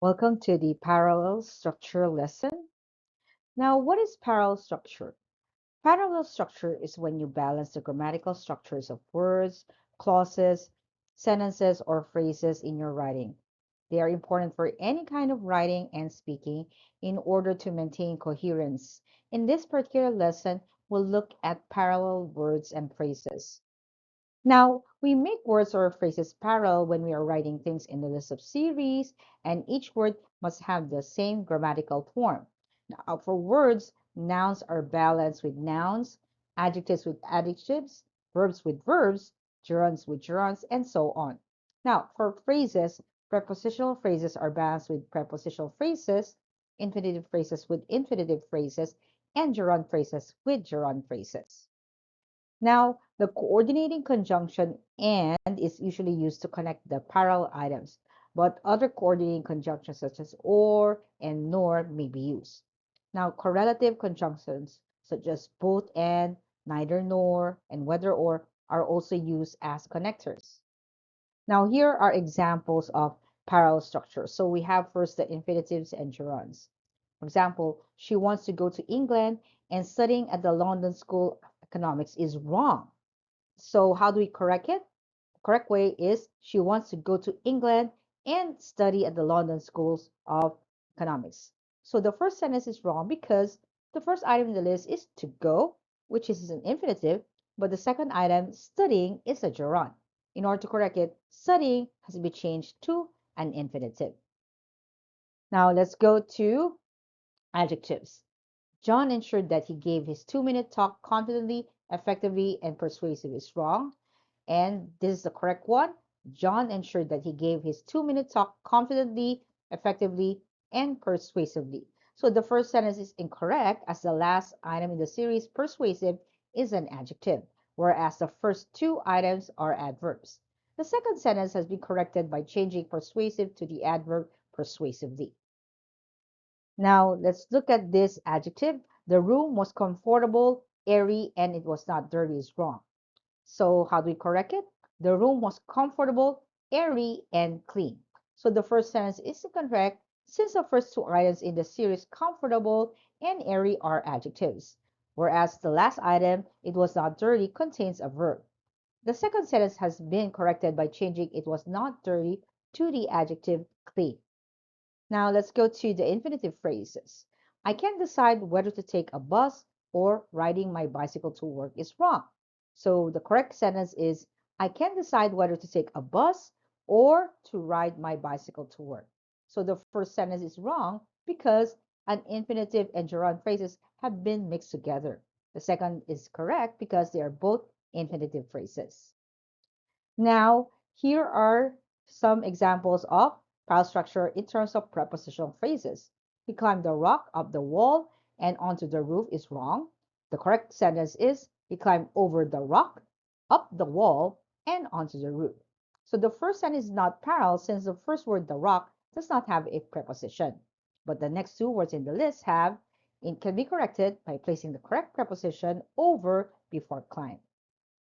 Welcome to the parallel structure lesson. Now, what is parallel structure? Parallel structure is when you balance the grammatical structures of words, clauses, sentences, or phrases in your writing. They are important for any kind of writing and speaking in order to maintain coherence. In this particular lesson, we'll look at parallel words and phrases. Now, we make words or phrases parallel when we are writing things in the list of series, and each word must have the same grammatical form. Now, for words, nouns are balanced with nouns, adjectives with adjectives, verbs with verbs, gerunds with gerunds, and so on. Now, for phrases, prepositional phrases are balanced with prepositional phrases, infinitive phrases with infinitive phrases, and gerund phrases with gerund phrases. Now, the coordinating conjunction and is usually used to connect the parallel items, but other coordinating conjunctions such as or and nor may be used. Now, correlative conjunctions such as both and, neither nor, and whether or are also used as connectors. Now, here are examples of parallel structure. So we have first the infinitives and gerunds. For example, she wants to go to England and studying at the London School of Economics is wrong. So how do we correct it? The correct way is she wants to go to England and study at the London Schools of Economics. So the first sentence is wrong because the first item in the list is to go, which is an infinitive, but the second item, studying, is a gerund. In order to correct it, studying has to be changed to an infinitive. Now let's go to adjectives. John ensured that he gave his 2-minute talk confidently, effectively, and persuasively. Is wrong. And this is the correct one. John ensured that he gave his 2-minute talk confidently, effectively, and persuasively. So the first sentence is incorrect as the last item in the series, persuasive, is an adjective, whereas the first two items are adverbs. The second sentence has been corrected by changing persuasive to the adverb persuasively. Now let's look at this adjective. The room was comfortable, airy, and it was not dirty is wrong. So how do we correct it? The room was comfortable, airy, and clean. So the first sentence is correct since the first two items in the series, comfortable and airy, are adjectives. Whereas the last item, it was not dirty, contains a verb. The second sentence has been corrected by changing it was not dirty to the adjective clean. Now let's go to the infinitive phrases. I can't decide whether to take a bus or riding my bicycle to work is wrong. So the correct sentence is I can't decide whether to take a bus or to ride my bicycle to work. So the first sentence is wrong because an infinitive and gerund phrases have been mixed together. The second is correct because they are both infinitive phrases. Now, here are some examples of file structure in terms of prepositional phrases. He climbed the rock, up the wall, and onto the roof is wrong. The correct sentence is he climbed over the rock, up the wall, and onto the roof. So the first sentence is not parallel since the first word, the rock, does not have a preposition. But the next two words in the list have, it can be corrected by placing the correct preposition over before climb.